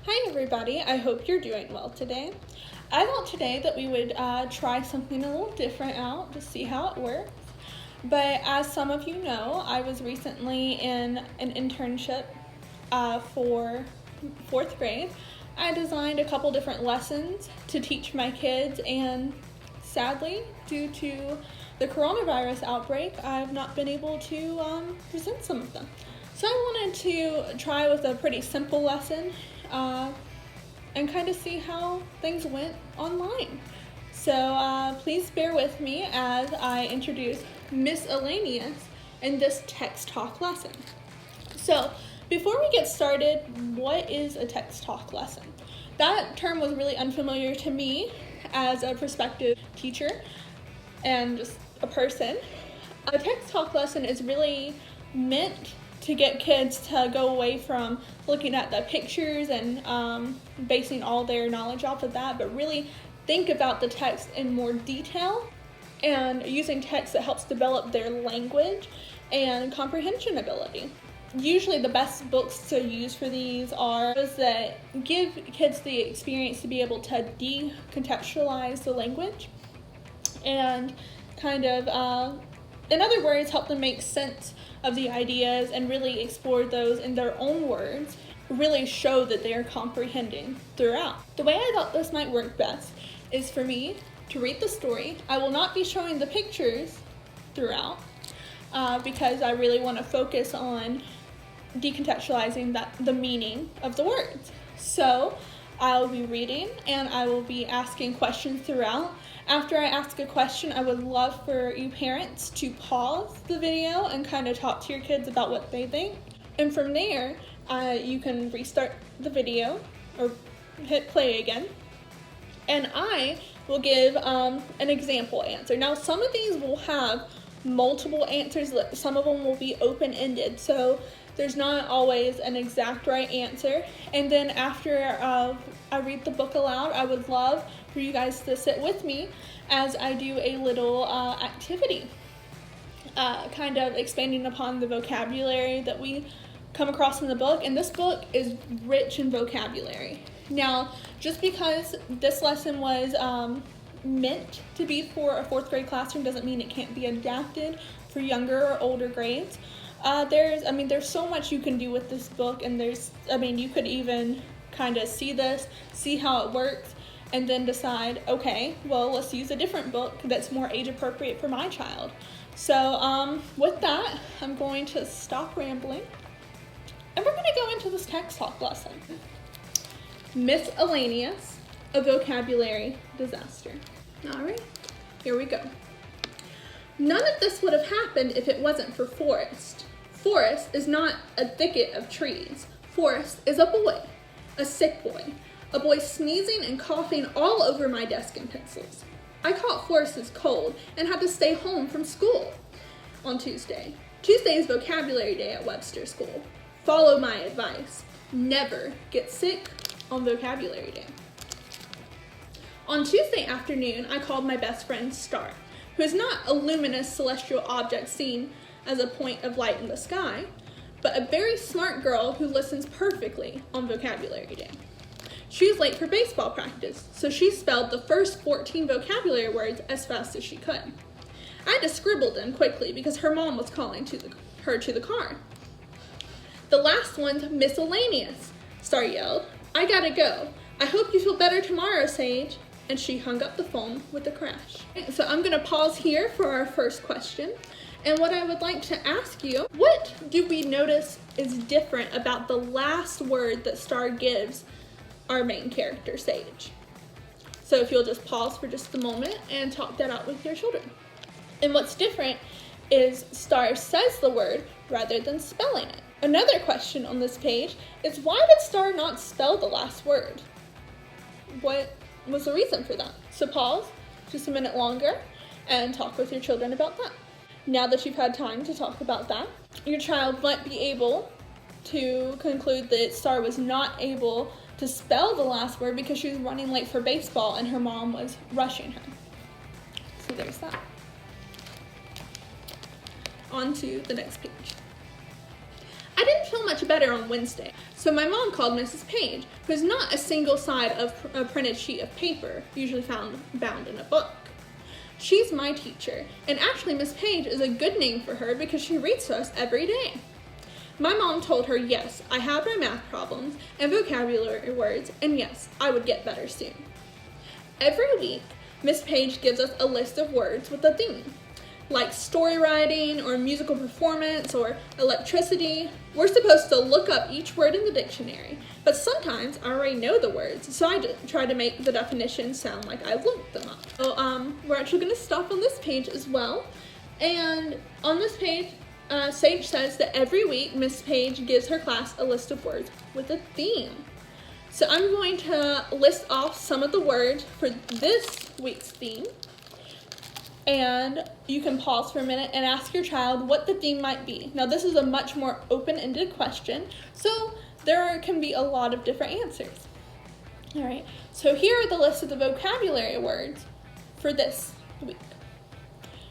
Hi everybody, I hope you're doing well today. I thought today that we would try something a little different out to see how it works. But as some of you know, I was recently in an internship for 4th grade. I designed a couple different lessons to teach my kids, and sadly, due to the coronavirus outbreak, I've not been able to present some of them. So I wanted to try with a pretty simple lesson and kind of see how things went online. So please bear with me as I introduce Miss Alaineus in this text talk lesson. So before we get started, what is a text talk lesson? That term was really unfamiliar to me as a prospective teacher and just a person. A text talk lesson is really meant to get kids to go away from looking at the pictures and basing all their knowledge off of that, but really think about the text in more detail and using text that helps develop their language and comprehension ability. Usually the best books to use for these are those that give kids the experience to be able to decontextualize the language and kind of, in other words, help them make sense of the ideas and really explore those in their own words, really show that they are comprehending throughout. The way I thought this might work best is for me to read the story. I will not be showing the pictures throughout because I really want to focus on decontextualizing the meaning of the words. So I'll be reading and I will be asking questions throughout. After I ask a question, I would love for you parents to pause the video and kind of talk to your kids about what they think. And from there, you can restart the video or hit play again. And I will give an example answer. Now, some of these will have multiple answers. Some of them will be open-ended. So there's not always an exact right answer. And then after I read the book aloud, I would love for you guys to sit with me as I do a little activity, kind of expanding upon the vocabulary that we come across in the book. And this book is rich in vocabulary. Now, just because this lesson was meant to be for a 4th grade classroom doesn't mean it can't be adapted for younger or older grades. There's so much you can do with this book, and you could even kind of see how it works, and then decide, okay, well, let's use a different book that's more age appropriate for my child. So with that, I'm going to stop rambling, and we're going to go into this text talk lesson. Miss Alaineus, a vocabulary disaster. All right, here we go. None of this would have happened if it wasn't for Forrest. Forrest is not a thicket of trees. Forrest is a boy, a sick boy, a boy sneezing and coughing all over my desk and pencils. I caught Forrest's cold and had to stay home from school on Tuesday. Tuesday is vocabulary day at Webster School. Follow my advice. Never get sick on vocabulary day. On Tuesday afternoon, I called my best friend Star, who is not a luminous celestial object seen as a point of light in the sky, but a very smart girl who listens perfectly on vocabulary day. She was late for baseball practice, so she spelled the first 14 vocabulary words as fast as she could. I had to scribble them quickly because her mom was calling her to the car. The last one's Miss Alaineus, Star yelled. I gotta go. I hope you feel better tomorrow, Sage. And she hung up the phone with a crash. So I'm gonna pause here for our first question. And what I would like to ask you, what do we notice is different about the last word that Star gives our main character, Sage? So if you'll just pause for just a moment and talk that out with your children. And what's different is Star says the word rather than spelling it. Another question on this page is, why did Star not spell the last word? What was the reason for that? So pause just a minute longer and talk with your children about that. Now that you've had time to talk about that, your child might be able to conclude that Star was not able to spell the last word because she was running late for baseball and her mom was rushing her. So there's that. On to the next page. I didn't feel much better on Wednesday, so my mom called Mrs. Page, who's not a single side of a printed sheet of paper, usually found bound in a book. She's my teacher, and actually Miss Page is a good name for her because she reads to us every day. My mom told her, yes, I have my math problems and vocabulary words, and yes, I would get better soon. Every week, Miss Page gives us a list of words with a theme, like story writing or musical performance or electricity. We're supposed to look up each word in the dictionary, but sometimes I already know the words, so I try to make the definitions sound like I looked them up. So we're actually going to stop on this page as well, and on this page, Sage says that every week Miss Page gives her class a list of words with a theme. So I'm going to list off some of the words for this week's theme, and you can pause for a minute and ask your child what the theme might be. Now this is a much more open-ended question, so there can be a lot of different answers. All right, so here are the list of the vocabulary words for this week.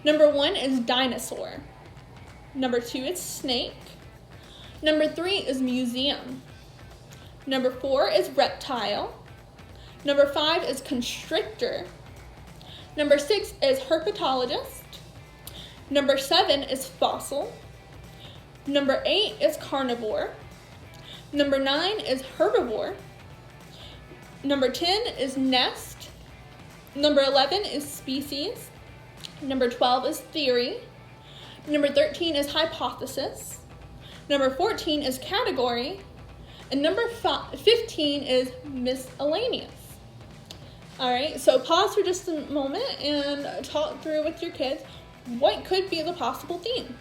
Number 1 is dinosaur. Number 2 is snake. Number 3 is museum. Number 4 is reptile. Number 5 is constrictor. Number 6 is herpetologist. Number 7 is fossil. Number 8 is carnivore. Number 9 is herbivore. Number 10 is nest. Number 11 is species. Number 12 is theory. Number 13 is hypothesis. Number 14 is category. And number 15 is miscellaneous. All right, so pause for just a moment and talk through with your kids what could be the possible theme.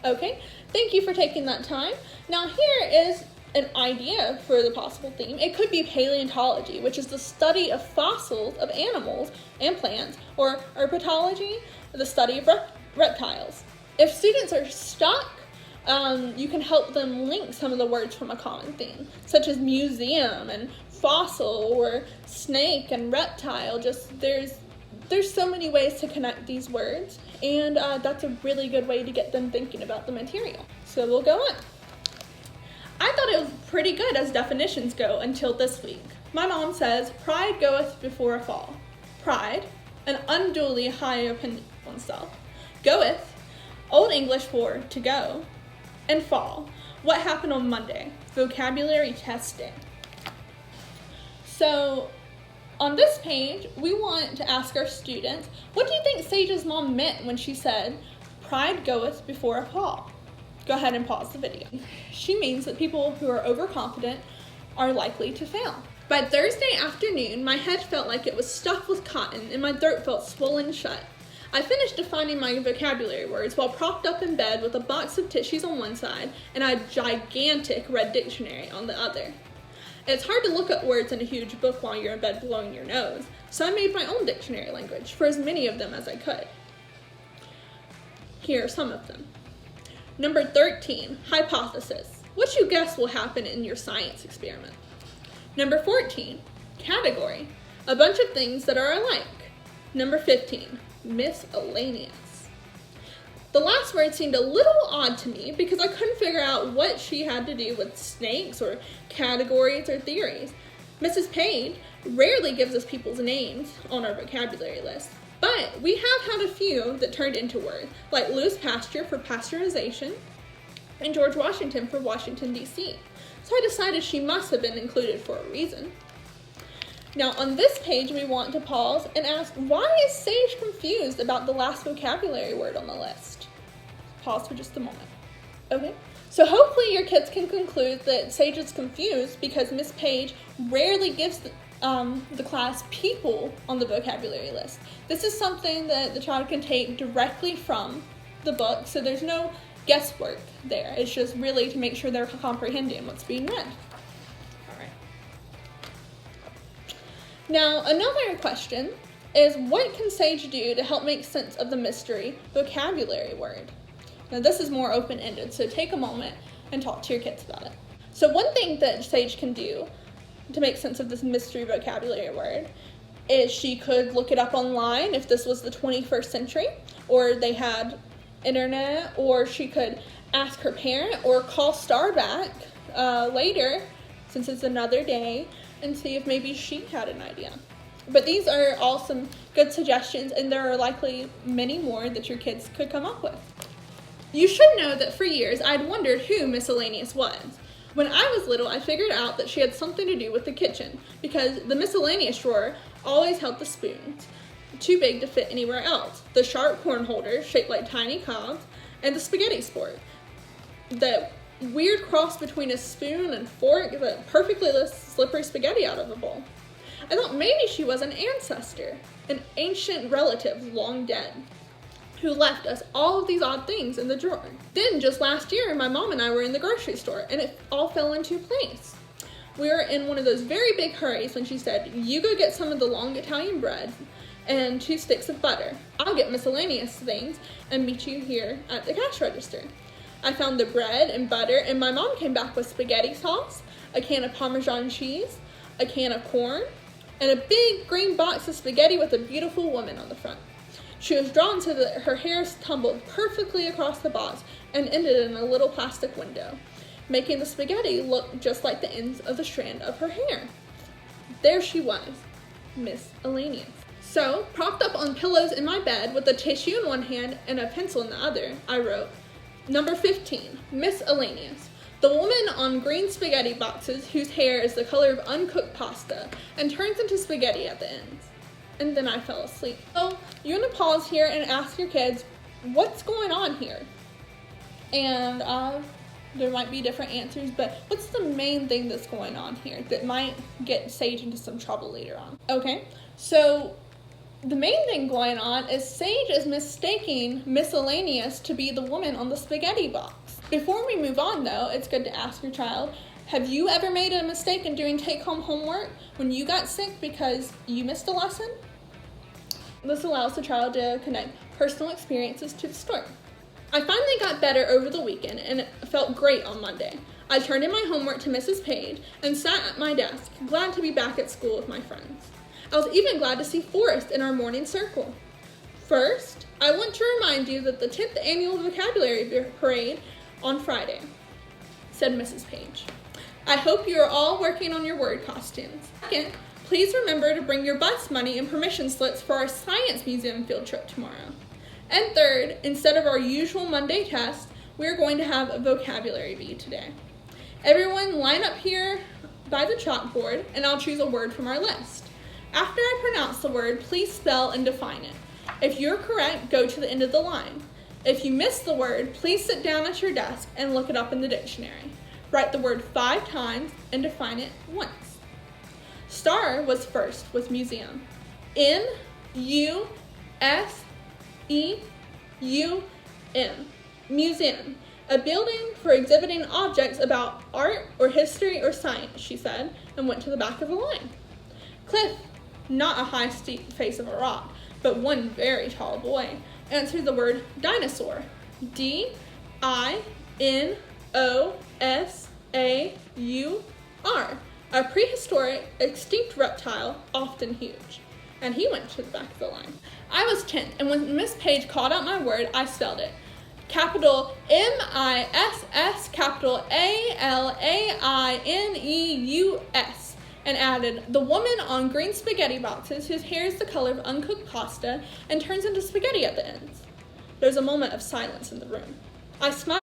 Okay, thank you for taking that time. Now here is an idea for the possible theme. It could be paleontology, which is the study of fossils of animals and plants, or herpetology, the study of reptiles. If students are stuck, you can help them link some of the words from a common theme, such as museum and fossil or snake and reptile. Just there's so many ways to connect these words, and that's a really good way to get them thinking about the material. So we'll go on. I thought it was pretty good as definitions go until this week. My mom says, pride goeth before a fall. Pride, an unduly high opinion of oneself. Goeth, Old English for to go. And fall, what happened on Monday? Vocabulary test day. So on this page, we want to ask our students, what do you think Sage's mom meant when she said, pride goeth before a fall? Go ahead and pause the video. She means that people who are overconfident are likely to fail. By Thursday afternoon, my head felt like it was stuffed with cotton and my throat felt swollen shut. I finished defining my vocabulary words while propped up in bed with a box of tissues on one side and a gigantic red dictionary on the other. It's hard to look up words in a huge book while you're in bed blowing your nose, so I made my own dictionary language for as many of them as I could. Here are some of them. Number 13, hypothesis. What you guess will happen in your science experiment. Number 14, category. A bunch of things that are alike. Number 15, miscellaneous. The last word seemed a little odd to me because I couldn't figure out what she had to do with snakes or categories or theories. Mrs. Page rarely gives us people's names on our vocabulary list, but we have had a few that turned into words, like loose pasture for pasteurization and George Washington for Washington, D.C. So I decided she must have been included for a reason. Now on this page, we want to pause and ask, why is Sage confused about the last vocabulary word on the list? Pause for just a moment. Okay, so hopefully your kids can conclude that Sage is confused because Miss Page rarely gives the class people on the vocabulary list. This is something that the child can take directly from the book, so there's no guesswork there. It's just really to make sure they're comprehending what's being read. Now, another question is, what can Sage do to help make sense of the mystery vocabulary word? Now, this is more open-ended, so take a moment and talk to your kids about it. So one thing that Sage can do to make sense of this mystery vocabulary word is she could look it up online if this was the 21st century, or they had internet, or she could ask her parent or call Star back later, since it's another day, and see if maybe she had an idea. But these are all some good suggestions, and there are likely many more that your kids could come up with. You should know that for years I'd wondered who Miss Alaineus was. When I was little, I figured out that she had something to do with the kitchen, because the miscellaneous drawer always held the spoons, too big to fit anywhere else, the sharp corn holders shaped like tiny cobs, and the spaghetti sport, the weird cross between a spoon and fork that perfectly lifts slippery spaghetti out of a bowl. I thought maybe she was an ancestor, an ancient relative long dead, who left us all of these odd things in the drawer. Then just last year, my mom and I were in the grocery store, and it all fell into place. We were in one of those very big hurries when she said, "You go get some of the long Italian bread and 2 sticks of butter. I'll get miscellaneous things and meet you here at the cash register." I found the bread and butter, and my mom came back with spaghetti sauce, a can of Parmesan cheese, a can of corn, and a big green box of spaghetti with a beautiful woman on the front. She was drawn so that her hair tumbled perfectly across the box and ended in a little plastic window, making the spaghetti look just like the ends of the strand of her hair. There she was, Miss Alaineus. So, propped up on pillows in my bed with a tissue in one hand and a pencil in the other, I wrote, Number 15, Miss Alaineus, the woman on green spaghetti boxes whose hair is the color of uncooked pasta and turns into spaghetti at the ends. And then I fell asleep. So you want to pause here and ask your kids, what's going on here? And there might be different answers, but what's the main thing that's going on here that might get Sage into some trouble later on? Okay, so the main thing going on is Sage is mistaking Miss Alaineus to be the woman on the spaghetti box. Before we move on though, it's good to ask your child, have you ever made a mistake in doing take-home homework when you got sick because you missed a lesson? This allows the child to connect personal experiences to the story. I finally got better over the weekend and felt great on Monday. I turned in my homework to Mrs. Page and sat at my desk, glad to be back at school with my friends. I was even glad to see Forrest in our morning circle. First, I want to remind you that the 10th annual vocabulary parade on Friday, said Mrs. Page. I hope you are all working on your word costumes. Second, please remember to bring your bus money and permission slips for our science museum field trip tomorrow. And third, instead of our usual Monday test, we are going to have a vocabulary bee today. Everyone line up here by the chalkboard and I'll choose a word from our list. After I pronounce the word, please spell and define it. If you're correct, go to the end of the line. If you miss the word, please sit down at your desk and look it up in the dictionary. Write the word 5 times and define it once. Star was first with museum. M-U-S-E-U-M. Museum. A building for exhibiting objects about art or history or science, she said, and went to the back of the line. Cliff, not a high steep face of a rock, but one very tall boy, answered the word dinosaur. D-I-N-O-S-A-U-R. A prehistoric, extinct reptile, often huge. And he went to the back of the line. I was 10th, and when Miss Page called out my word, I spelled it. Capital M-I-S-S, capital A-L-A-I-N-E-U-S, and added, the woman on green spaghetti boxes whose hair is the color of uncooked pasta and turns into spaghetti at the ends. There's a moment of silence in the room. I smiled.